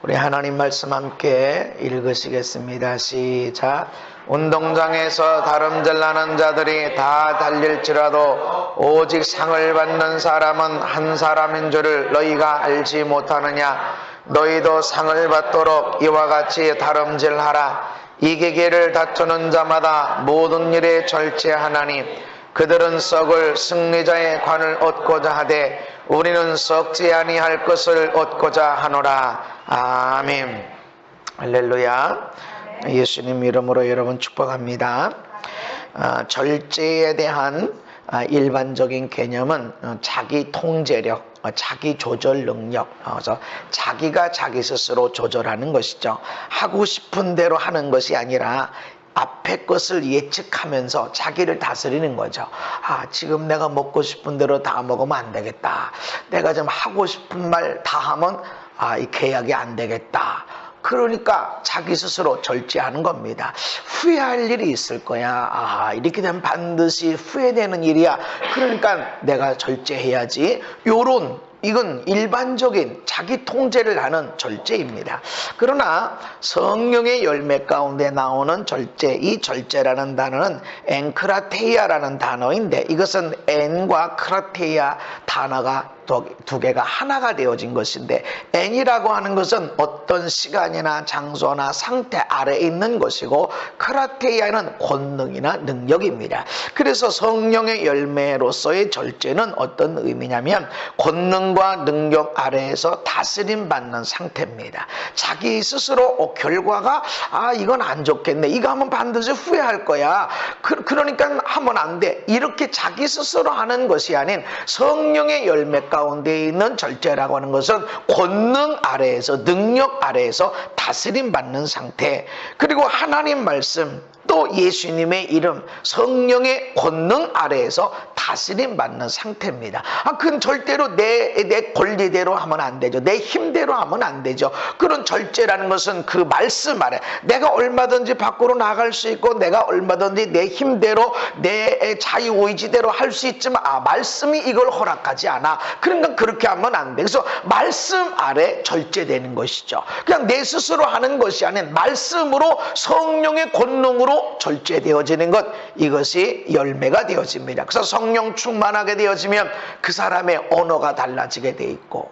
우리 하나님 말씀 함께 읽으시겠습니다. 시작. 운동장에서 다름질 나는 자들이 다 달릴지라도 오직 상을 받는 사람은 한 사람인 줄을 너희가 알지 못하느냐. 너희도 상을 받도록 이와 같이 다름질하라. 이기기를 다투는 자마다 모든 일에 절제하나니 그들은 썩을 승리자의 관을 얻고자 하되 우리는 썩지 아니할 것을 얻고자 하노라. 아멘. 할렐루야. 예수님 이름으로 여러분 축복합니다. 절제에 대한 일반적인 개념은 자기 통제력, 자기 조절 능력, 그래서 자기가 자기 스스로 조절하는 것이죠. 하고 싶은 대로 하는 것이 아니라 앞에 것을 예측하면서 자기를 다스리는 거죠. 지금 내가 먹고 싶은 대로 다 먹으면 안 되겠다. 내가 좀 하고 싶은 말 다 하면 이 계약이 안 되겠다. 그러니까 자기 스스로 절제하는 겁니다. 후회할 일이 있을 거야. 이렇게 되면 반드시 후회되는 일이야. 그러니까 내가 절제해야지. 이건 일반적인 자기 통제를 하는 절제입니다. 그러나 성령의 열매 가운데 나오는 절제, 이 절제라는 단어는 엔크라테이아라는 단어인데, 이것은 엔과 크라테이아 단어가 두 개가 하나가 되어진 것인데, 엔이라고 하는 것은 어떤 시간이나 장소나 상태 아래에 있는 것이고, 크라테이아는 권능이나 능력입니다. 그래서 성령의 열매로서의 절제는 어떤 의미냐면 권능과 능력 아래에서 다스림 받는 상태입니다. 자기 스스로 결과가 이건 안 좋겠네, 이거 하면 반드시 후회할 거야, 그러니까 하면 안 돼, 이렇게 자기 스스로 하는 것이 아닌 성령의 열매 가운데 있는 절제라고 하는 것은 권능 아래에서, 능력 아래에서 다스림 받는 상태, 그리고 하나님 말씀, 또 예수님의 이름, 성령의 권능 아래에서 다스림 받는 상태입니다. 그건 절대로 내 권리대로 하면 안 되죠. 내 힘대로 하면 안 되죠. 그런 절제라는 것은 그 말씀 아래, 내가 얼마든지 밖으로 나갈 수 있고 내가 얼마든지 내 힘대로 내 자유의지대로 할 수 있지만 말씀이 이걸 허락하지 않아. 그러니까 그렇게 하면 안 돼. 그래서 말씀 아래 절제되는 것이죠. 그냥 내 스스로 하는 것이 아닌 말씀으로, 성령의 권능으로 절제되어지는 것, 이것이 열매가 되어집니다. 그래서 성령 충만하게 되어지면 그 사람의 언어가 달라지게 돼 있고,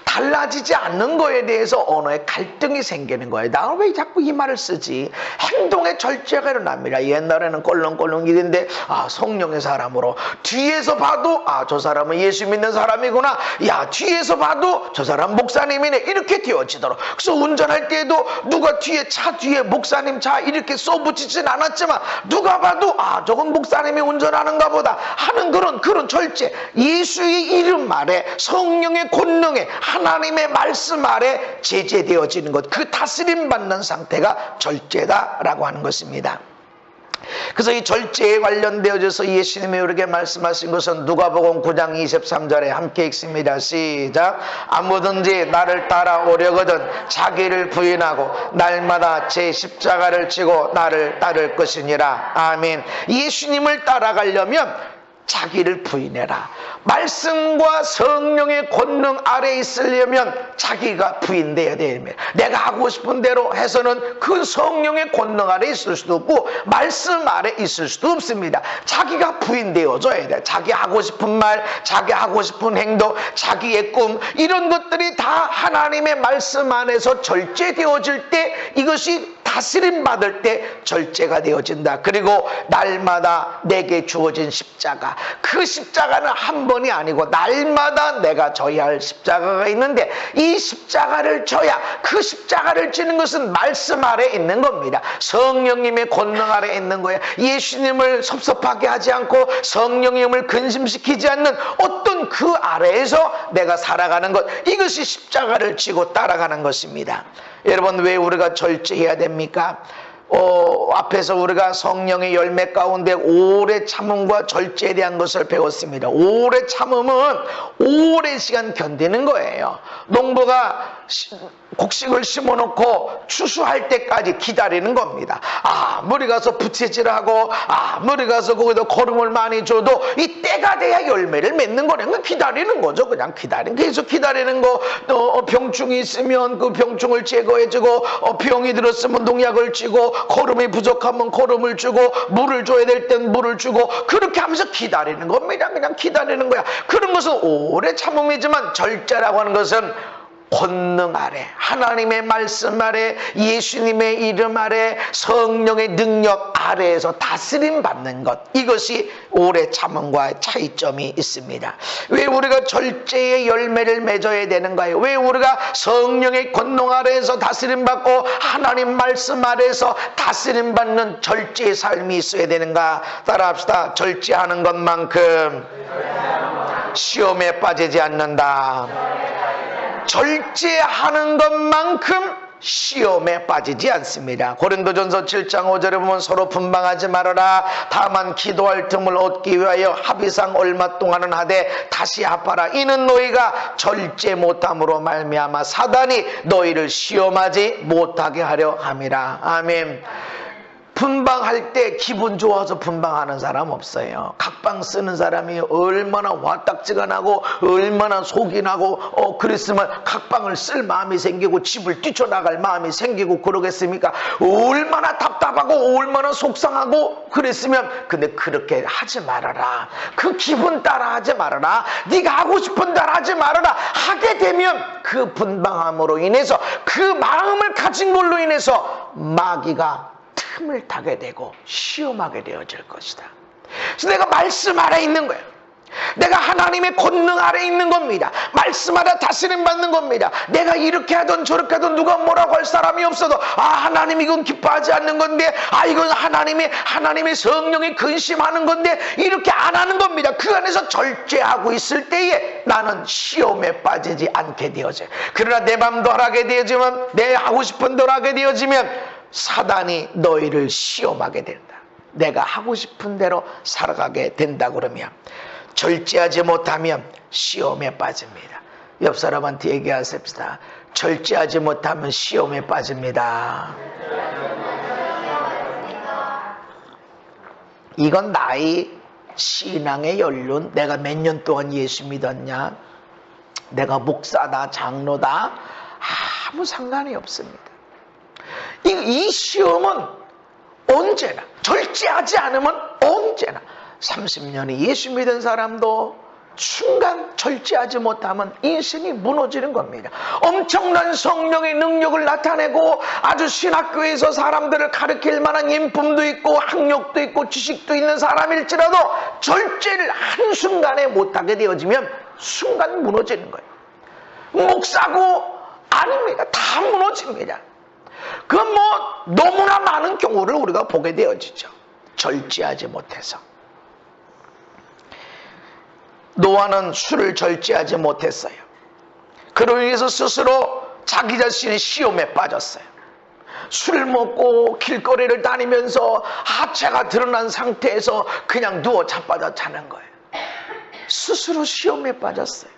달라지지 않는 거에 대해서 언어에 갈등이 생기는 거예요. 나 왜 자꾸 이 말을 쓰지? 행동에 절제가 일어납니다. 옛날에는 꼴렁꼴렁 이랬는데 성령의 사람으로 뒤에서 봐도 저 사람은 예수 믿는 사람이구나, 뒤에서 봐도 저 사람 목사님이네, 이렇게 되어지도록. 그래서 운전할 때에도 누가 차 뒤에 목사님 차 이렇게 쏘붙이진 않았지만 누가 봐도 저건 목사님이 운전하는가 보다 하는 그런 절제, 예수의 이름 아래, 성령의 권능에, 하나님의 말씀 아래 제재되어지는 것, 그 다스림 받는 상태가 절제다라고 하는 것입니다. 그래서 이 절제에 관련되어져서 예수님이 이렇게 말씀하신 것은 누가복음 9장 23절에 함께 읽습니다. 시작. 아무든지 나를 따라오려거든 자기를 부인하고 날마다 제 십자가를 지고 나를 따를 것이니라. 아멘. 예수님을 따라가려면 자기를 부인해라. 말씀과 성령의 권능 아래 있으려면 자기가 부인돼야 됩니다. 내가 하고 싶은 대로 해서는 그 성령의 권능 아래 있을 수도 없고 말씀 아래 있을 수도 없습니다. 자기가 부인되어져야 돼. 자기 하고 싶은 말, 자기 하고 싶은 행동, 자기의 꿈, 이런 것들이 다 하나님의 말씀 안에서 절제되어질 때, 이것이 다스림 받을 때 절제가 되어진다. 그리고 날마다 내게 주어진 십자가, 그 십자가는 한 번이 아니고 날마다 내가 져야 할 십자가가 있는데, 이 십자가를 져야, 그 십자가를 지는 것은 말씀 아래 있는 겁니다. 성령님의 권능 아래 있는 거예요. 예수님을 섭섭하게 하지 않고 성령님을 근심시키지 않는 어떤 그 아래에서 내가 살아가는 것, 이것이 십자가를 지고 따라가는 것입니다. 여러분, 왜 우리가 절제해야 됩니까? 앞에서 우리가 성령의 열매 가운데 오래 참음과 절제에 대한 것을 배웠습니다. 오래 참음은 오랜 시간 견디는 거예요. 농부가 곡식을 심어놓고 추수할 때까지 기다리는 겁니다. 아무리 가서 부채질하고 아무리 가서 거기다 거름을 많이 줘도 이 때가 돼야 열매를 맺는 거는 기다리는 거죠. 그냥 계속 기다리는 거. 병충이 있으면 그 병충을 제거해주고 병이 들었으면 농약을 치고 거름이 부족하면 거름을 주고 물을 줘야 될 땐 물을 주고 그렇게 하면서 기다리는 겁니다. 그냥 기다리는 거야. 그런 것은 오래 참음이지만 절제라고 하는 것은 권능 아래, 하나님의 말씀 아래, 예수님의 이름 아래, 성령의 능력 아래에서 다스림 받는 것, 이것이 오래 참음과 차이점이 있습니다. 왜 우리가 절제의 열매를 맺어야 되는가요? 왜 우리가 성령의 권능 아래에서 다스림 받고 하나님 말씀 아래에서 다스림 받는 절제의 삶이 있어야 되는가? 따라합시다. 절제하는 것만큼 시험에 빠지지 않는다. 절제하는 것만큼 시험에 빠지지 않습니다. 고린도전서 7장 5절에 보면 서로 분방하지 말아라. 다만 기도할 틈을 얻기 위하여 합의상 얼마 동안은 하되 다시 합하라. 이는 너희가 절제 못함으로 말미암아 사단이 너희를 시험하지 못하게 하려 함이라. 아멘. 분방할 때 기분 좋아서 분방하는 사람 없어요. 각방 쓰는 사람이 얼마나 와딱지근하고 얼마나 속이 나고 그랬으면 각방을 쓸 마음이 생기고 집을 뛰쳐나갈 마음이 생기고 그러겠습니까? 얼마나 답답하고 얼마나 속상하고 그랬으면 근데 그렇게 하지 말아라. 그 기분 따라 하지 말아라. 네가 하고 싶은 대로 하지 말아라. 하게 되면 그 분방함으로 인해서 그 마음을 가진 걸로 인해서 마귀가 틈을 타게 되고 시험하게 되어질 것이다. 그래서 내가 말씀 아래 있는 거예요. 내가 하나님의 권능 아래 있는 겁니다. 말씀 아래 다스림 받는 겁니다. 내가 이렇게 하든 저렇게 하든 누가 뭐라고 할 사람이 없어도 하나님 이건 기뻐하지 않는 건데 이건 하나님의 성령이 근심하는 건데 이렇게 안 하는 겁니다. 그 안에서 절제하고 있을 때에 나는 시험에 빠지지 않게 되어져요. 그러나 내 맘도 하게 되어지면 내 하고 싶은 대로 하게 되어지면 사단이 너희를 시험하게 된다. 내가 하고 싶은 대로 살아가게 된다 그러면 절제하지 못하면 시험에 빠집니다. 옆 사람한테 얘기하십시다. 절제하지 못하면 시험에 빠집니다. 이건 나의 신앙의 연륜, 내가 몇 년 동안 예수 믿었냐, 내가 목사다 장로다 아무 상관이 없습니다. 이 시험은 언제나 절제하지 않으면 언제나 30년이 예수 믿은 사람도 순간 절제하지 못하면 인생이 무너지는 겁니다. 엄청난 성령의 능력을 나타내고 아주 신학교에서 사람들을 가르칠 만한 인품도 있고 학력도 있고 지식도 있는 사람일지라도 절제를 한순간에 못하게 되어지면 순간 무너지는 거예요. 목사고 아닙니다. 다 무너집니다. 그건 너무나 많은 경우를 우리가 보게 되어지죠. 절제하지 못해서. 노아는 술을 절제하지 못했어요. 그로 인해서 스스로 자기 자신이 시험에 빠졌어요. 술을 먹고 길거리를 다니면서 하체가 드러난 상태에서 그냥 누워 자빠져 자는 거예요. 스스로 시험에 빠졌어요.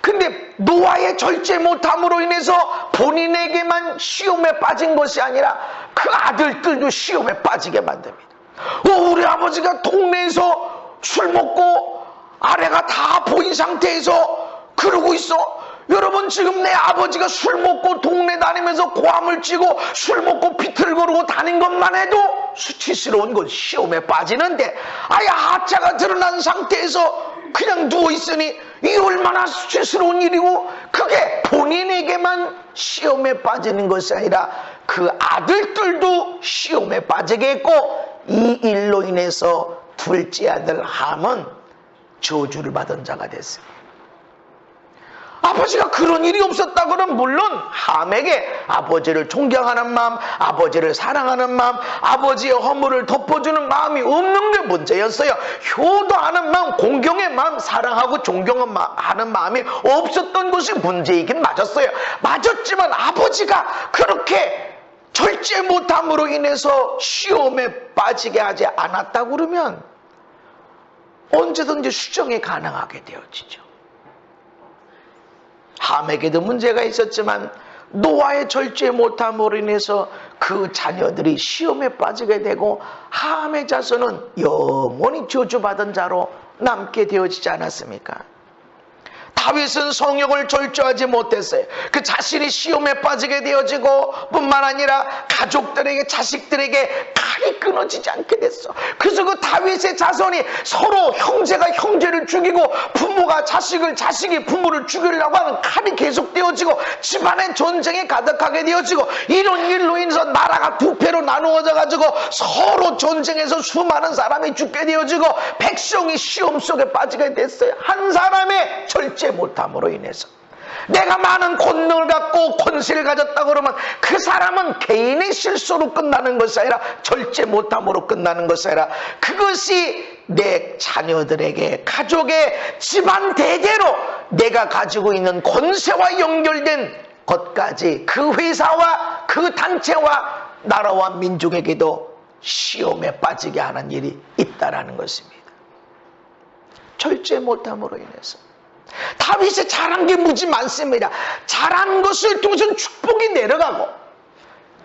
근데 노아의 절제 못함으로 인해서 본인에게만 시험에 빠진 것이 아니라 그 아들들도 시험에 빠지게 만듭니다. 우리 아버지가 동네에서 술 먹고 아래가 다 보인 상태에서 그러고 있어. 여러분 지금 내 아버지가 술 먹고 동네 다니면서 고함을 치고 술 먹고 비틀거리고 다닌 것만 해도 수치스러운 건 시험에 빠지는데 아예 하체가 드러난 상태에서 그냥 누워있으니 이게 얼마나 수치스러운 일이고 그게 본인에게만 시험에 빠지는 것이 아니라 그 아들들도 시험에 빠지게 했고 이 일로 인해서 둘째 아들 함은 저주를 받은 자가 됐습니다. 아버지가 그런 일이 없었다 그러면 물론 함에게 아버지를 존경하는 마음, 아버지를 사랑하는 마음, 아버지의 허물을 덮어주는 마음이 없는 게 문제였어요. 효도하는 마음, 공경의 마음, 사랑하고 존경하는 마음이 없었던 것이 문제이긴 맞았어요. 맞았지만 아버지가 그렇게 절제 못함으로 인해서 시험에 빠지게 하지 않았다 그러면 언제든지 수정이 가능하게 되어지죠. 함에게도 문제가 있었지만 노아의 절제 못함으로 인해서 그 자녀들이 시험에 빠지게 되고 함의 자손은 영원히 저주받은 자로 남게 되어지지 않았습니까? 다윗은 성욕을 절제하지 못했어요. 그 자신이 시험에 빠지게 되어지고 뿐만 아니라 가족들에게, 자식들에게 칼이 끊어지지 않게 됐어. 그래서 그 다윗의 자손이 서로 형제가 형제를 죽이고 부모가 자식을, 자식이 부모를 죽이려고 하는 칼이 계속 되어지고 집안의 전쟁이 가득하게 되어지고 이런 일로 인해서 나라가 두 패로 나누어져 가지고 서로 전쟁에서 수많은 사람이 죽게 되어지고 백성이 시험 속에 빠지게 됐어요. 한 사람의 절제 못함으로 인해서. 내가 많은 권능을 갖고 권세를 가졌다 그러면 그 사람은 개인의 실수로 끝나는 것이 아니라 절제 못함으로 끝나는 것이 아니라 그것이 내 자녀들에게, 가족의 집안 대대로 내가 가지고 있는 권세와 연결된 것까지 그 회사와 그 단체와 나라와 민족에게도 시험에 빠지게 하는 일이 있다라는 것입니다. 절제 못함으로 인해서. 다윗이 잘한 게 무지 많습니다. 잘한 것을 통해서 축복이 내려가고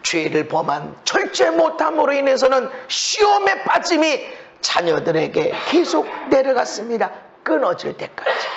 죄를 범한 절제 못함으로 인해서는 시험에 빠짐이 자녀들에게 계속 내려갔습니다. 끊어질 때까지.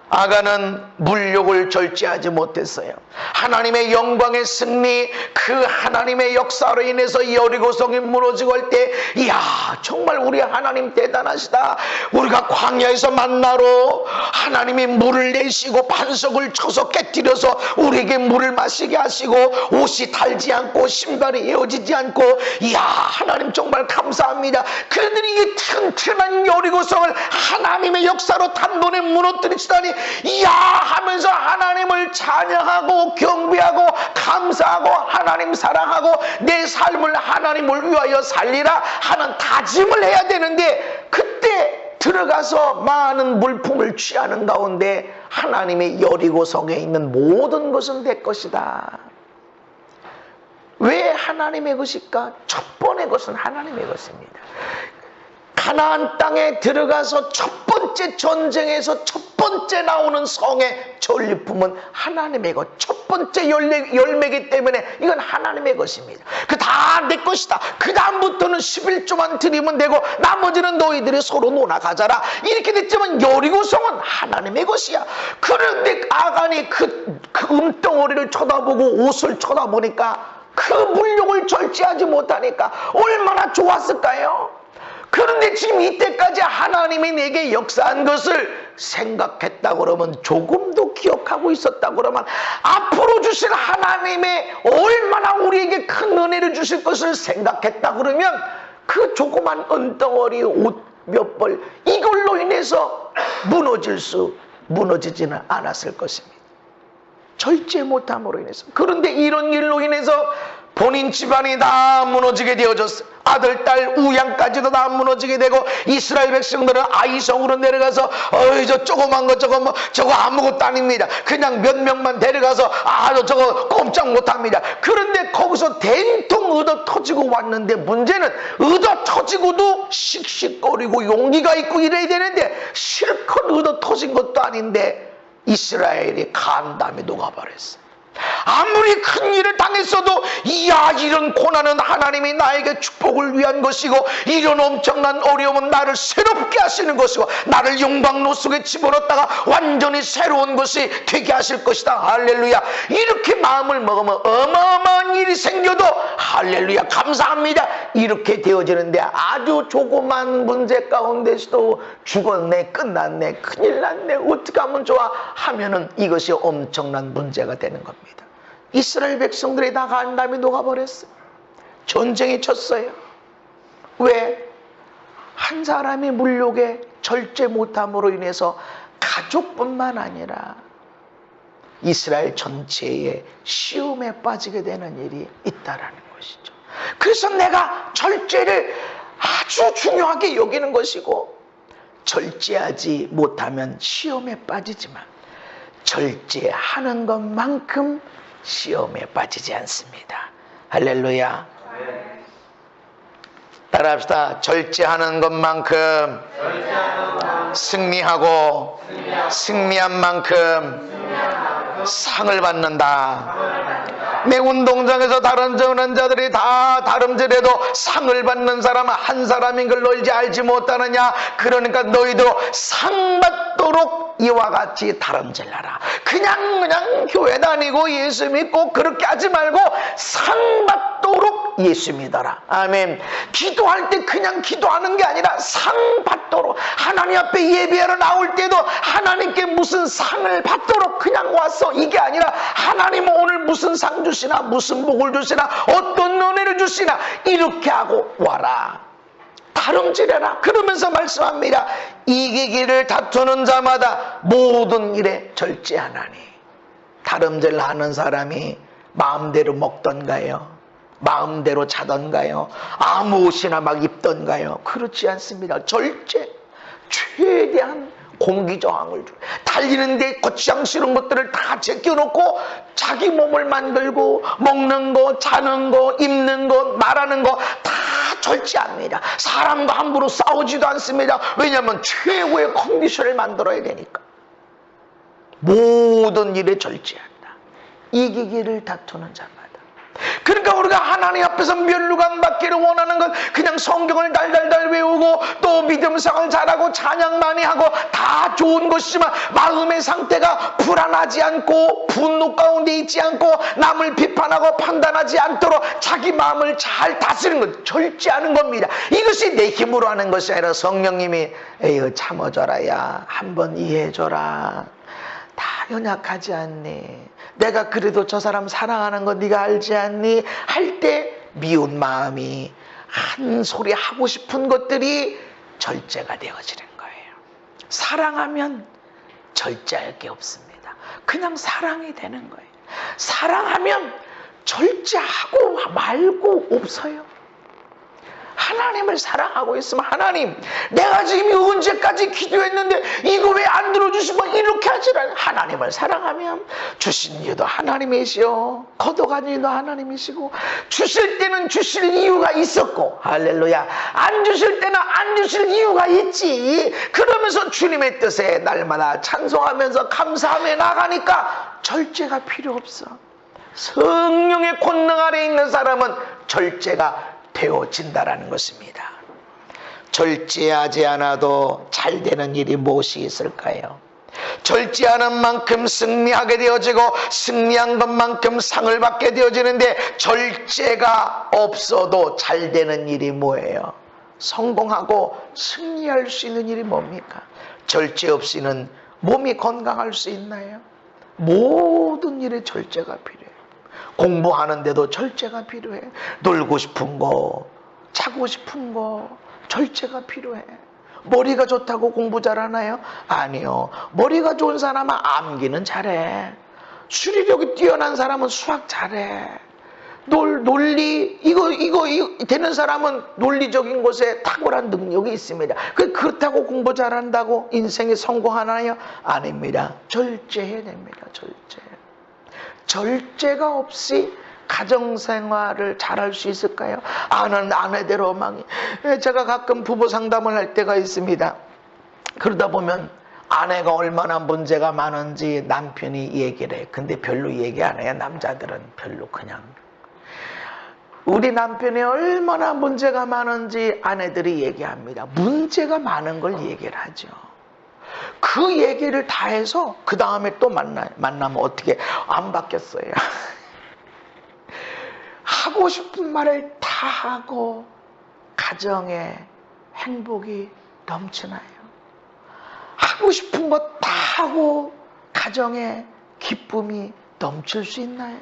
아간은 물욕을 절제하지 못했어요. 하나님의 영광의 승리, 그 하나님의 역사로 인해서 여리고성이 무너지고 할 때, 이야, 정말 우리 하나님 대단하시다. 우리가 광야에서 만나러 하나님이 물을 내시고 반석을 쳐서 깨뜨려서 우리에게 물을 마시게 하시고 옷이 달지 않고 신발이 에어지지 않고, 이야, 하나님 정말 감사합니다. 그런데 이게 튼튼한 여리고성을 하나님의 역사로 단번에 무너뜨리시다니, 이야 하면서 하나님을 찬양하고 경배하고 감사하고 하나님 사랑하고 내 삶을 하나님을 위하여 살리라 하는 다짐을 해야 되는데, 그때 들어가서 많은 물품을 취하는 가운데 하나님의 여리고성에 있는 모든 것은 내 것이다. 왜 하나님의 것일까? 첫 번째 것은 하나님의 것입니다. 가나안 땅에 들어가서 첫 번째 전쟁에서 첫 번째 나오는 성의 전리품은 하나님의 것, 첫 번째 열매이기 때문에 이건 하나님의 것입니다. 그 다 내 것이다. 그 다음부터는 11조만 드리면 되고 나머지는 너희들이 서로 놀아가자라. 이렇게 됐지만 여리고성은 하나님의 것이야. 그런데 아간이 그 음덩어리를 쳐다보고 옷을 쳐다보니까 그 물욕을 절제하지 못하니까 얼마나 좋았을까요? 그런데 지금 이때까지 하나님이 내게 역사한 것을 생각했다 그러면, 조금도 기억하고 있었다 그러면, 앞으로 주실 하나님의 얼마나 우리에게 큰 은혜를 주실 것을 생각했다 그러면 그 조그만 은덩어리 옷 몇 벌 이걸로 인해서 무너지지는 않았을 것입니다. 절제 못함으로 인해서. 그런데 이런 일로 인해서 본인 집안이 다 무너지게 되어졌어요. 아들, 딸, 우양까지도 다 무너지게 되고 이스라엘 백성들은 아이성으로 내려가서 저 조그만 거 저거 아무것도 아닙니다. 그냥 몇 명만 데려가서 저거 꼼짝 못합니다. 그런데 거기서 된통 얻어 터지고 왔는데, 문제는 얻어 터지고도 씩씩거리고 용기가 있고 이래야 되는데 실컷 얻어 터진 것도 아닌데 이스라엘이 간담이 녹아버렸어요. 아무리 큰 일을 당했어도, 이야, 이런 고난은 하나님이 나에게 축복을 위한 것이고 이런 엄청난 어려움은 나를 새롭게 하시는 것이고 나를 영광로 속에 집어넣었다가 완전히 새로운 것이 되게 하실 것이다. 할렐루야. 이렇게 마음을 먹으면 어마어마한 일이 생겨도 할렐루야 감사합니다 이렇게 되어지는데, 아주 조그만 문제 가운데서도 죽었네, 끝났네, 큰일 났네, 어떻게 하면 좋아 하면은 이것이 엄청난 문제가 되는 겁니다. 이스라엘 백성들이 다 간담이 녹아버렸어요. 전쟁이 쳤어요. 왜? 한 사람이 물욕에 절제 못함으로 인해서 가족뿐만 아니라 이스라엘 전체에 시험에 빠지게 되는 일이 있다라는 것이죠. 그래서 내가 절제를 아주 중요하게 여기는 것이고, 절제하지 못하면 시험에 빠지지만 절제하는 것만큼 시험에 빠지지 않습니다. 할렐루야. 따라합시다. 절제하는 것만큼 승리하고 승리한 만큼 상을 받는다. 내 운동장에서 다름질하는 자들이 다 다름질해도 상을 받는 사람은 한 사람인 걸 너희지 알지 못하느냐. 그러니까 너희도 상 받도록 이와 같이 다름질하라. 그냥 교회 다니고 예수 믿고 그렇게 하지 말고 상 받도록 예수 믿어라. 아멘. 기도할 때 그냥 기도하는 게 아니라 상 받도록, 하나님 앞에 예배하러 나올 때도 하나님께 무슨 상을 받도록 그냥 와서 이게 아니라 하나님 오늘 무슨 상 주시나, 무슨 복을 주시나, 어떤 은혜를 주시나, 이렇게 하고 와라. 다름질해라. 그러면서 말씀합니다. 이기기를 다투는 자마다 모든 일에 절제하나니. 다름질하는 사람이 마음대로 먹던가요? 마음대로 자던가요? 아무 옷이나 막 입던가요? 그렇지 않습니다. 절제, 최대한 공기저항을 줘. 달리는데 거치장 싫은 것들을 다 제껴놓고 자기 몸을 만들고 먹는 거, 자는 거, 입는 거, 말하는 거 다 절제합니다. 사람과 함부로 싸우지도 않습니다. 왜냐하면 최고의 컨디션을 만들어야 되니까. 모든 일에 절제한다. 이기기를 다투는 자마다. 그러니까 우리가 하나님 앞에서 면류관 받기를 원하는 건 그냥 성경을 달달달 외우고 또 믿음생활 잘하고 찬양 많이 하고 다 좋은 것이지만 마음의 상태가 불안하지 않고 분노 가운데 있지 않고 남을 비판하고 판단하지 않도록 자기 마음을 잘 다스리는 것, 절제하는 겁니다. 이것이 내 힘으로 하는 것이 아니라 성령님이 에휴 참아줘라, 야 한번 이해해줘라, 다 연약하지 않니? 내가 그래도 저 사람 사랑하는 거 네가 알지 않니? 할 때 미운 마음이 한 소리 하고 싶은 것들이 절제가 되어지는 거예요. 사랑하면 절제할 게 없습니다. 그냥 사랑이 되는 거예요. 사랑하면 절제하고 말고 없어요. 하나님을 사랑하고 있으면 하나님 내가 지금 언제까지 기도했는데 이거 왜 안 들어주시면 이렇게 하지라. 하나님을 사랑하면 주신 이유도 하나님이시오, 거둬간 이유도 하나님이시고, 주실 때는 주실 이유가 있었고, 할렐루야, 안 주실 때는 안 주실 이유가 있지. 그러면서 주님의 뜻에 날마다 찬송하면서 감사하며 나가니까 절제가 필요 없어. 성령의 권능 아래 있는 사람은 절제가 되어진다라는 것입니다. 절제하지 않아도 잘 되는 일이 무엇이 있을까요? 절제하는 만큼 승리하게 되어지고 승리한 것만큼 상을 받게 되어지는데 절제가 없어도 잘 되는 일이 뭐예요? 성공하고 승리할 수 있는 일이 뭡니까? 절제 없이는 몸이 건강할 수 있나요? 모든 일에 절제가 필요해요. 공부하는데도 절제가 필요해. 놀고 싶은 거, 자고 싶은 거 절제가 필요해. 머리가 좋다고 공부 잘하나요? 아니요. 머리가 좋은 사람은 암기는 잘해. 수리력이 뛰어난 사람은 수학 잘해. 논리 이거 되는 사람은 논리적인 것에 탁월한 능력이 있습니다. 그렇다고 공부 잘한다고 인생에 성공하나요? 아닙니다. 절제해야 됩니다. 절제가 없이 가정생활을 잘할 수 있을까요? 아내대로 막. 제가 가끔 부부 상담을 할 때가 있습니다. 그러다 보면 아내가 얼마나 문제가 많은지 남편이 얘기를 해. 근데 별로 얘기 안 해요. 남자들은 별로 그냥. 우리 남편이 얼마나 문제가 많은지 아내들이 얘기합니다. 문제가 많은 걸 얘기를 하죠. 그 얘기를 다 해서 그 다음에 또 만나면 어떻게 안 바뀌었어요. 하고 싶은 말을 다 하고 가정에 행복이 넘치나요? 하고 싶은 것 다 하고 가정에 기쁨이 넘칠 수 있나요?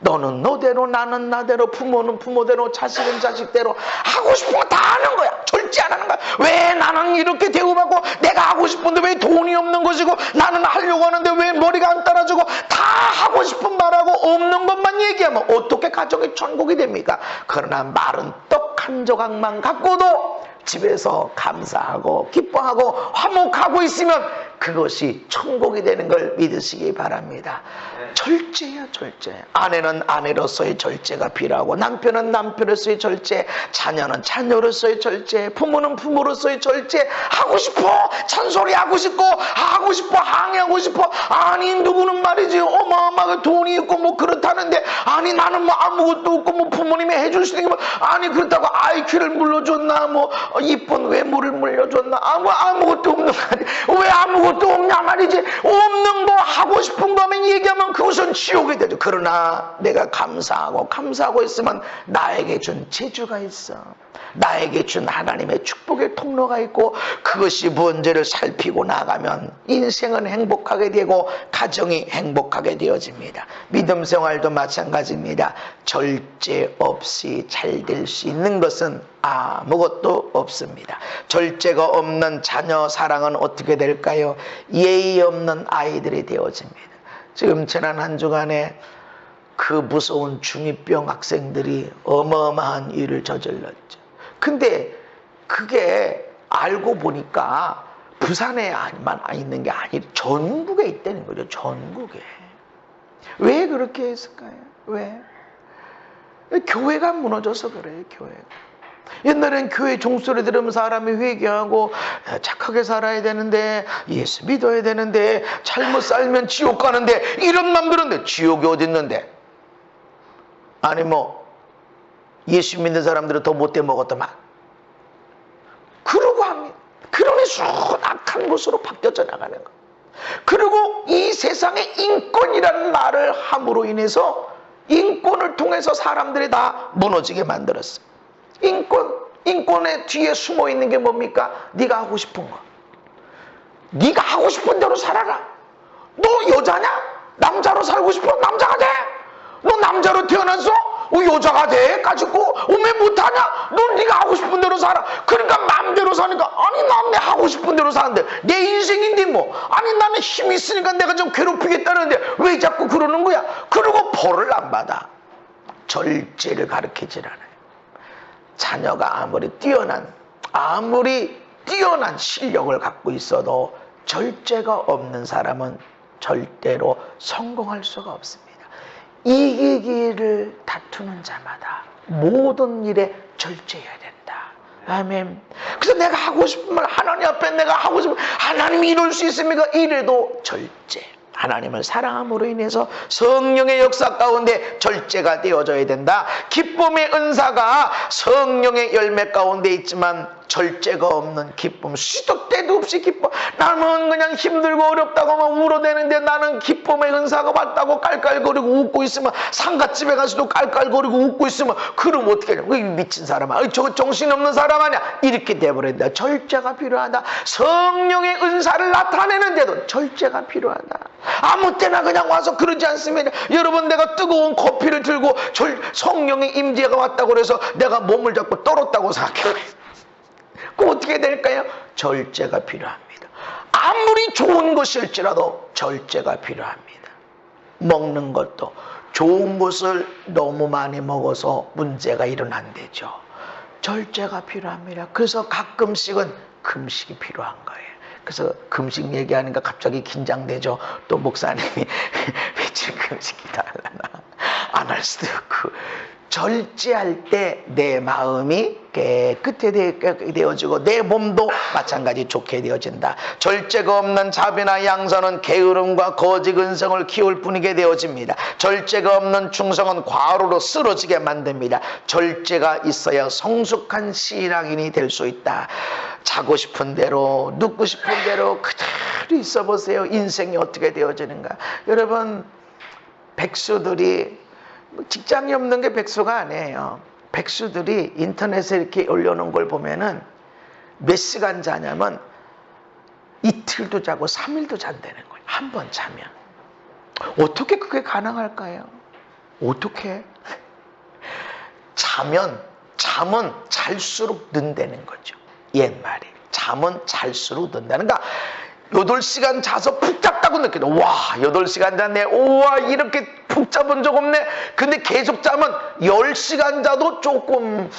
너는 너대로 나는 나대로 부모는 부모대로 자식은 자식대로 하고 싶은 거 다 하는 거야. 절제 안 하는 거야. 왜 나는 이렇게 대우받고 내가 하고 싶은데 왜 돈이 없는 것이고 나는 하려고 하는데 왜 머리가 안 따라주고 다 하고 싶은 말하고 없는 것만 얘기하면 어떻게 가정이 천국이 됩니까? 그러나 마른 떡 한 조각만 갖고도 집에서 감사하고 기뻐하고 화목하고 있으면 그것이 천국이 되는 걸 믿으시기 바랍니다. 절제야, 절제. 아내는 아내로서의 절제가 필요하고, 남편은 남편으로서의 절제, 자녀는 자녀로서의 절제, 부모는 부모로서의 절제. 하고 싶어, 잔소리 하고 싶고, 하고 싶어, 항의하고 싶어. 아니, 누구는 말이지 어마어마하게 돈이 있고 뭐 그렇다는데, 아니 나는 뭐 아무것도 없고 뭐 부모님이 해줄 수 있는 게 뭐, 아니 그렇다고 IQ를 물려줬나, 뭐 이쁜 외모를 물려줬나, 아무것도 없는 거 아니, 왜 아무것도 없냐 말이지. 없는 거 하고 싶은 거면 얘기하면 그것은 지옥이 되죠. 그러나 내가 감사하고 있으면 나에게 준 재주가 있어. 나에게 준 하나님의 축복의 통로가 있고, 그것이 문제를 살피고 나가면 인생은 행복하게 되고 가정이 행복하게 되어집니다. 믿음 생활도 마찬가지입니다. 절제 없이 잘 될 수 있는 것은 아무것도 없습니다. 절제가 없는 자녀 사랑은 어떻게 될까요? 예의 없는 아이들이 되어집니다. 지금 지난 한 주간에 그 무서운 중2병 학생들이 어마어마한 일을 저질렀죠. 근데 그게 알고 보니까 부산에만 있는 게 아니라 전국에 있다는 거죠. 전국에. 왜 그렇게 했을까요? 왜? 교회가 무너져서 그래요. 교회가. 옛날엔 교회 종소리 들으면 사람이 회개하고 착하게 살아야 되는데, 예수 믿어야 되는데, 잘못 살면 지옥 가는데, 이런 맘 들었는데 지옥이 어디 있는데? 아니 뭐 예수 믿는 사람들은 더 못돼 먹었더만. 그러고 합니다. 그러니 순악한 곳으로 바뀌어져 나가는 거. 그리고 이 세상에 인권이라는 말을 함으로 인해서 인권을 통해서 사람들이 다 무너지게 만들었어요. 인권의 뒤에 숨어 있는 게 뭡니까? 네가 하고 싶은 거. 네가 하고 싶은 대로 살아라. 너 여자냐? 남자로 살고 싶어? 남자가 돼. 너 남자로 태어났어? 여자가 돼? 가지고 왜 못하냐? 넌 네가 하고 싶은 대로 살아. 그러니까 마음대로 사니까, 아니 난 내 하고 싶은 대로 사는데 내 인생인데 뭐, 아니 나는 힘이 있으니까 내가 좀 괴롭히겠다는데 왜 자꾸 그러는 거야? 그리고 벌을 안 받아. 절제를 가르치질 않아요. 자녀가 아무리 뛰어난 실력을 갖고 있어도 절제가 없는 사람은 절대로 성공할 수가 없습니다. 이기기를 다투는 자마다 모든 일에 절제해야 된다. 아멘. 그래서 내가 하고 싶은 말, 하나님 앞에 내가 하고 싶은 말, 하나님이 이룰 수 있습니까? 이래도 절제. 하나님을 사랑함으로 인해서 성령의 역사 가운데 절제가 되어져야 된다. 기쁨의 은사가 성령의 열매 가운데 있지만 절제가 없는 기쁨, 시도 때도 없이 기뻐. 나는 그냥 힘들고 어렵다고 막 울어대는데 나는 기쁨의 은사가 왔다고 깔깔거리고 웃고 있으면, 상갓집에 가서도 깔깔거리고 웃고 있으면, 그럼 어떻게 하냐? 미친 사람아, 저거 정신없는 사람 아니야? 이렇게 돼버린다. 절제가 필요하다. 성령의 은사를 나타내는데도 절제가 필요하다. 아무 때나 그냥 와서 그러지 않습니다. 여러분, 내가 뜨거운 커피를 들고 성령의 임재가 왔다고 그래서 내가 몸을 잡고 떨었다고 생각해요. 그럼 어떻게 될까요? 절제가 필요합니다. 아무리 좋은 것일지라도 절제가 필요합니다. 먹는 것도 좋은 것을 너무 많이 먹어서 문제가 일어난대죠. 절제가 필요합니다. 그래서 가끔씩은 금식이 필요한 거예요. 그래서 금식 얘기하니까 갑자기 긴장되죠. 또 목사님이 며칠 금식 기도하려나 안 할 수도 있고. 절제할 때 내 마음이 깨끗하게 되어지고 내 몸도 마찬가지 좋게 되어진다. 절제가 없는 자비나 양선은 게으름과 거짓 근성을 키울 뿐이게 되어집니다. 절제가 없는 충성은 과로로 쓰러지게 만듭니다. 절제가 있어야 성숙한 신앙인이 될 수 있다. 자고 싶은 대로, 눕고 싶은 대로 그대로 있어 보세요. 인생이 어떻게 되어지는가. 여러분, 백수들이 직장이 없는 게 백수가 아니에요. 백수들이 인터넷에 이렇게 올려놓은 걸 보면은 몇 시간 자냐면 이틀도 자고 3일도 잔다는 거예요. 한 번 자면. 어떻게 그게 가능할까요? 어떻게? 잠은 잘수록 는다는 거죠. 옛말에. 잠은 잘수록 는다는 거야. 8시간 자서 푹 잤다고 느껴져. 와, 8시간 잤네. 우와, 이렇게 푹 자본 적 없네. 근데 계속 자면 10시간 자도 조금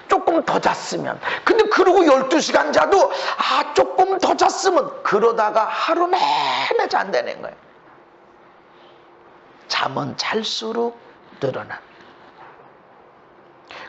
조금 더 잤으면. 근데 그러고 12시간 자도 조금 더 잤으면. 그러다가 하루 내내 잔다는 거예요. 잠은 잘수록 늘어납니다.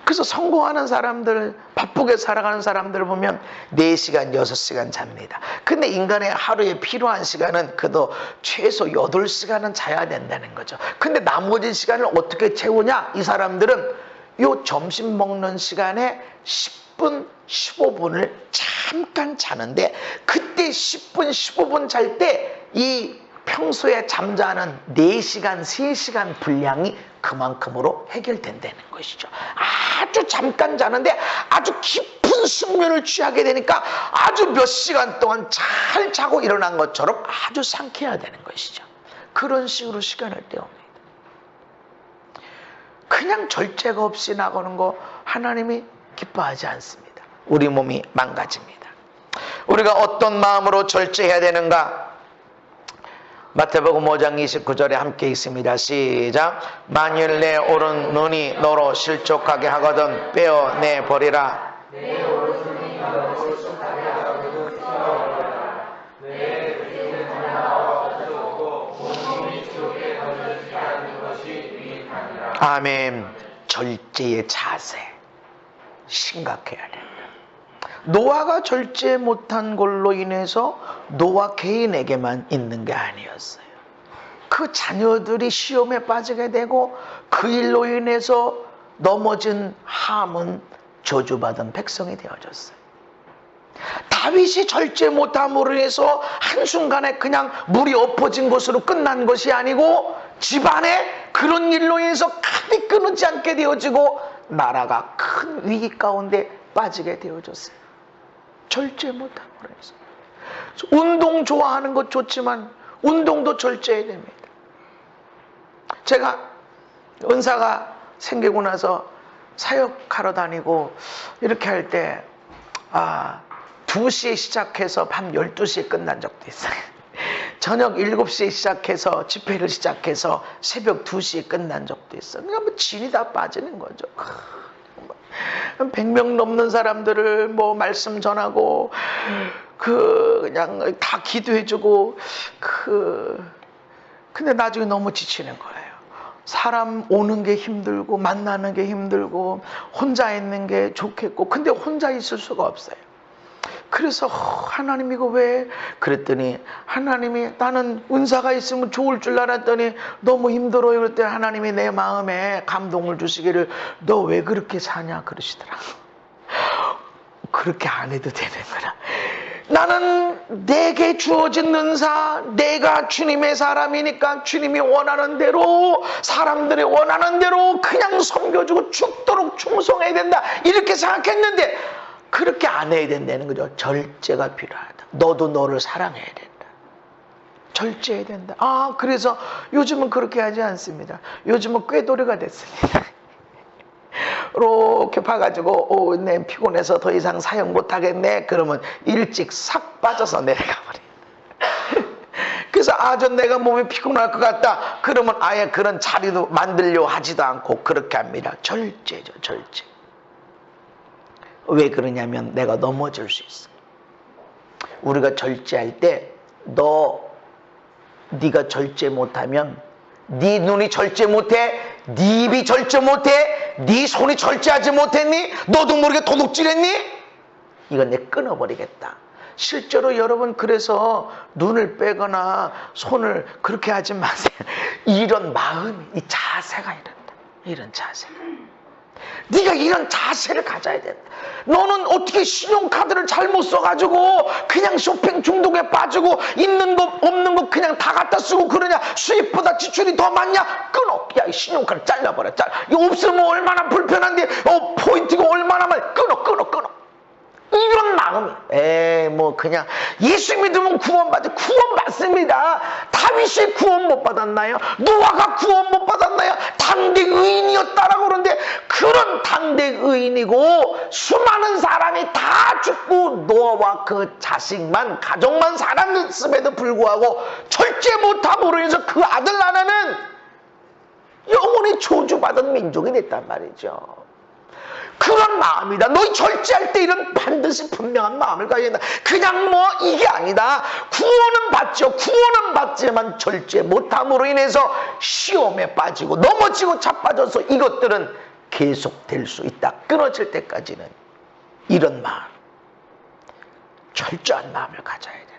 그래서 성공하는 사람들, 바쁘게 살아가는 사람들을 보면 4시간, 6시간 잡니다. 근데 인간의 하루에 필요한 시간은 그래도 최소 8시간은 자야 된다는 거죠. 근데 나머지 시간을 어떻게 채우냐? 이 사람들은 요 점심 먹는 시간에 10분, 15분을 잠깐 자는데, 그때 10분, 15분 잘 때 이 평소에 잠자는 4시간, 3시간 분량이 그만큼으로 해결된다는 것이죠. 아주 잠깐 자는데 아주 깊은 숙면을 취하게 되니까 아주 몇 시간 동안 잘 자고 일어난 것처럼 아주 상쾌해야 되는 것이죠. 그런 식으로 시간을 때웁니다. 그냥 절제가 없이 나가는 거 하나님이 기뻐하지 않습니다. 우리 몸이 망가집니다. 우리가 어떤 마음으로 절제해야 되는가? 마태복음 5장 29절에 함께 있습니다. 시작. 만일 내 오른 눈이 너로 실족하게 하거든 빼어내 버리라. 내 오른손이 너로 실족하게 하거든 찢어버려라. 내 의지는 하나 없어졌고 온몸이 지옥에 던져지지 않는 것이 유익하니라. 아멘. 절제의 자세 심각해야 된다. 노아가 절제 못한 걸로 인해서 노아 개인에게만 있는 게 아니었어요. 그 자녀들이 시험에 빠지게 되고 그 일로 인해서 넘어진 함은 저주받은 백성이 되어졌어요. 다윗이 절제 못함으로 해서 한순간에 그냥 물이 엎어진 것으로 끝난 것이 아니고 집안에 그런 일로 인해서 칼이 끊어지지 않게 되어지고 나라가 큰 위기 가운데 빠지게 되어졌어요. 절제 못함으로 해서. 운동 좋아하는 것 좋지만 운동도 절제해야 됩니다. 제가 은사가 생기고 나서 사역하러 다니고 이렇게 할 때 2시에 시작해서 밤 12시에 끝난 적도 있어요. 저녁 7시에 시작해서 집회를 시작해서 새벽 2시에 끝난 적도 있어요. 그러니까 뭐 진이 다 빠지는 거죠. 100명 넘는 사람들을 말씀 전하고 그냥 다 기도해주고 근데 나중에 너무 지치는 거예요. 사람 오는 게 힘들고 만나는 게 힘들고 혼자 있는 게 좋겠고 근데 혼자 있을 수가 없어요. 그래서 하나님 이거 왜? 그랬더니 하나님이 나는 은사가 있으면 좋을 줄 알았더니 너무 힘들어요. 그럴 때 하나님이 내 마음에 감동을 주시기를 너 왜 그렇게 사냐 그러시더라. 그렇게 안 해도 되는구나. 나는 내게 주어진 은사, 내가 주님의 사람이니까 주님이 원하는 대로 사람들이 원하는 대로 그냥 섬겨주고 죽도록 충성해야 된다 이렇게 생각했는데 그렇게 안 해야 된다는 거죠. 절제가 필요하다. 너도 너를 사랑해야 된다. 절제해야 된다. 그래서 요즘은 그렇게 하지 않습니다. 요즘은 꾀도리가 됐습니다. 이렇게 봐가지고 내 피곤해서 더 이상 사역 못하겠네. 그러면 일찍 싹 빠져서 내려가 버립니다. 그래서 전 내가 몸이 피곤할 것 같다. 그러면 아예 그런 자리도 만들려 하지도 않고 그렇게 합니다. 절제죠. 절제. 왜 그러냐면 내가 넘어질 수 있어. 우리가 절제할 때 네가 절제 못하면 네 눈이 절제 못해? 네 입이 절제 못해? 네 손이 절제하지 못했니? 너도 모르게 도둑질했니? 이건 내가 끊어버리겠다. 실제로 여러분 그래서 눈을 빼거나 손을 그렇게 하지 마세요. 이런 마음이 이 자세가 이런다. 이런 자세가. 네가 이런 자세를 가져야 된다. 너는 어떻게 신용카드를 잘못 써가지고 그냥 쇼핑 중독에 빠지고 있는 거 없는 거 그냥 다 갖다 쓰고 그러냐? 수입보다 지출이 더 많냐? 끊어. 야, 이 신용카드 잘라버려. 이거 없으면 얼마나 불편한데 포인트가 얼마나 많이 끊어. 이런 마음이 그냥 예수 믿으면 구원받지. 구원받습니다. 다윗이 구원 못 받았나요? 노아가 구원 못 받았나요? 당대 의인이었다라고 그러는데 그런 당대 의인이고 수많은 사람이 다 죽고 노아와 그 자식만 가족만 살았음에도 불구하고 절제 못함으로 해서 그 아들 하나는 영원히 저주받은 민족이 됐단 말이죠. 그런 마음이다. 너희 절제할 때 이런 반드시 분명한 마음을 가져야 된다. 그냥 뭐 이게 아니다. 구원은 받죠. 구원은 받지만 절제 못함으로 인해서 시험에 빠지고 넘어지고 자빠져서 이것들은 계속될 수 있다. 끊어질 때까지는 이런 마음, 철저한 마음을 가져야 된다.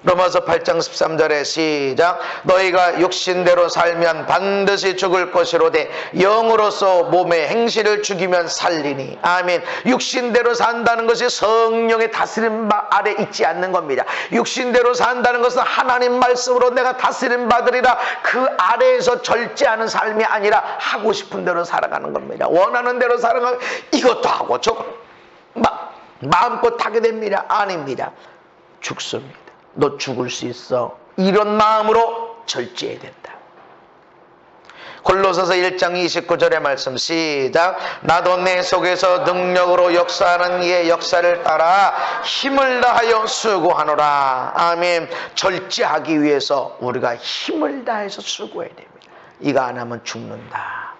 로마서 8장 13절에 시작. 너희가 육신대로 살면 반드시 죽을 것이로되 영으로서 몸의 행실을 죽이면 살리니. 아멘. 육신대로 산다는 것이 성령의 다스림 아래 있지 않는 겁니다. 육신대로 산다는 것은 하나님 말씀으로 내가 다스림 받으리라 그 아래에서 절제하는 삶이 아니라 하고 싶은 대로 살아가는 겁니다. 원하는 대로 살아가면 이것도 하고 저거 마음껏 하게 됩니다. 아닙니다. 죽습니다. 너 죽을 수 있어. 이런 마음으로 절제해야 된다. 골로새서 1장 29절의 말씀 시작. 나도 내 속에서 능력으로 역사하는 이의 역사를 따라 힘을 다하여 수고하노라. 아멘. 절제하기 위해서 우리가 힘을 다해서 수고해야 됩니다. 이거 안 하면 죽는다.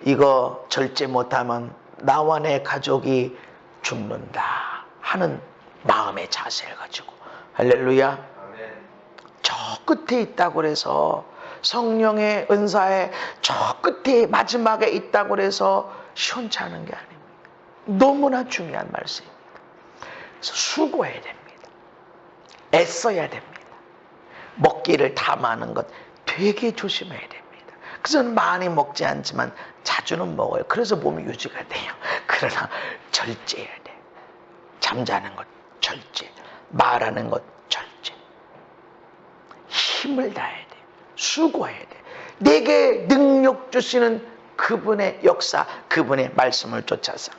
이거 절제 못하면 나와 내 가족이 죽는다 하는 마음의 자세를 가지고 할렐루야. 저 끝에 있다고 그래서 성령의 은사에 저 끝에 마지막에 있다고 그래서 시원찮은 게 아닙니다. 너무나 중요한 말씀입니다. 그래서 수고해야 됩니다. 애써야 됩니다. 먹기를 탐하는 것 되게 조심해야 됩니다. 그래서 많이 먹지 않지만 자주는 먹어요. 그래서 몸이 유지가 돼요. 그러나 절제해야 돼. 잠자는 것 절제, 말하는 것 절제. 힘을 다해야 돼. 수고해야 돼. 내게 능력 주시는 그분의 역사, 그분의 말씀을 쫓아서.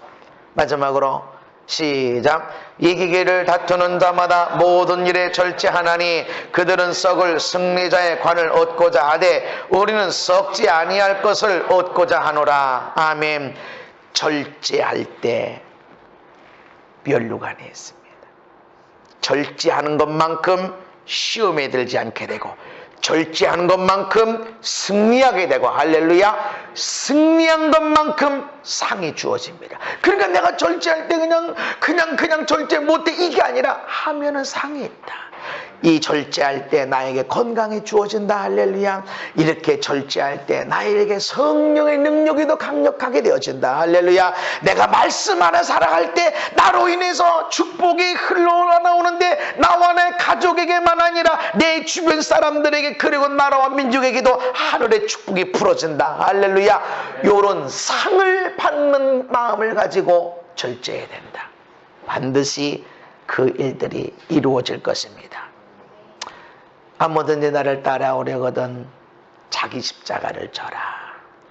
마지막으로 시작. 이기기를 다투는 자마다 모든 일에 절제하나니 그들은 썩을 승리자의 관을 얻고자 하되 우리는 썩지 아니할 것을 얻고자 하노라. 아멘. 절제할 때 멸류관이 있습니다. 절제하는 것만큼 시험에 들지 않게 되고 절제하는 것만큼 승리하게 되고 할렐루야. 승리한 것만큼 상이 주어집니다. 그러니까 내가 절제할 때 그냥 절제 못해 이게 아니라 하면은 상이 있다. 이 절제할 때 나에게 건강이 주어진다. 할렐루야. 이렇게 절제할 때 나에게 성령의 능력이 더 강력하게 되어진다. 할렐루야. 내가 말씀 안에 살아갈 때 나로 인해서 축복이 흘러나오는데 나와 내 가족에게만 아니라 내 주변 사람들에게 그리고 나라와 민족에게도 하늘의 축복이 풀어진다. 할렐루야. 요런 상을 받는 마음을 가지고 절제해야 된다. 반드시 그 일들이 이루어질 것입니다. 아무든지 나를 따라오려거든 자기 십자가를 져라.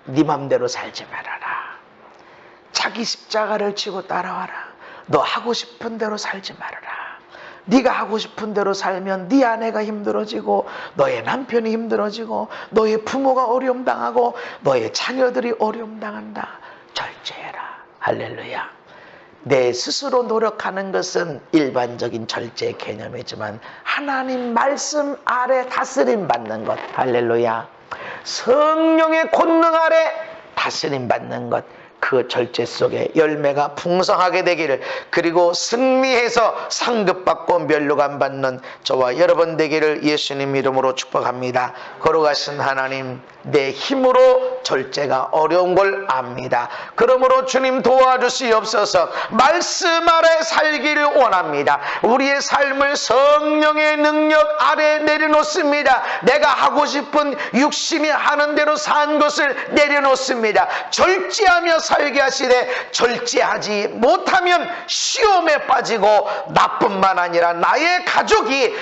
네 맘대로 살지 말아라. 자기 십자가를 지고 따라와라. 너 하고 싶은 대로 살지 말아라. 네가 하고 싶은 대로 살면 네 아내가 힘들어지고 너의 남편이 힘들어지고 너의 부모가 어려움 당하고 너의 자녀들이 어려움 당한다. 절제해라. 할렐루야. 내 스스로 노력하는 것은 일반적인 절제 개념이지만 하나님 말씀 아래 다스림 받는 것. 할렐루야. 성령의 권능 아래 다스림 받는 것. 그 절제 속에 열매가 풍성하게 되기를, 그리고 승리해서 상급받고 멸류관 받는 저와 여러분 되기를 예수님 이름으로 축복합니다. 거룩하신 하나님, 내 힘으로 절제가 어려운 걸 압니다. 그러므로 주님 도와주시옵소서. 말씀 아래 살기를 원합니다. 우리의 삶을 성령의 능력 아래 내려놓습니다. 내가 하고 싶은 육신이 하는 대로 산 것을 내려놓습니다. 절제하며 살게 하시되 절제하지 못하면 시험에 빠지고 나뿐만 아니라 나의 가족이,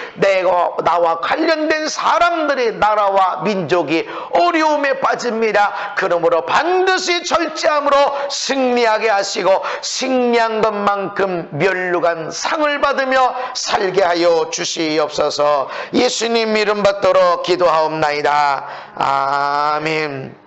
나와 관련된 사람들이, 나라와 민족이 어려움에 빠집니다. 그러므로 반드시 절제함으로 승리하게 하시고 승리한 것만큼 멸류관 상을 받으며 살게 하여 주시옵소서. 예수님 이름 받도록 기도하옵나이다. 아멘.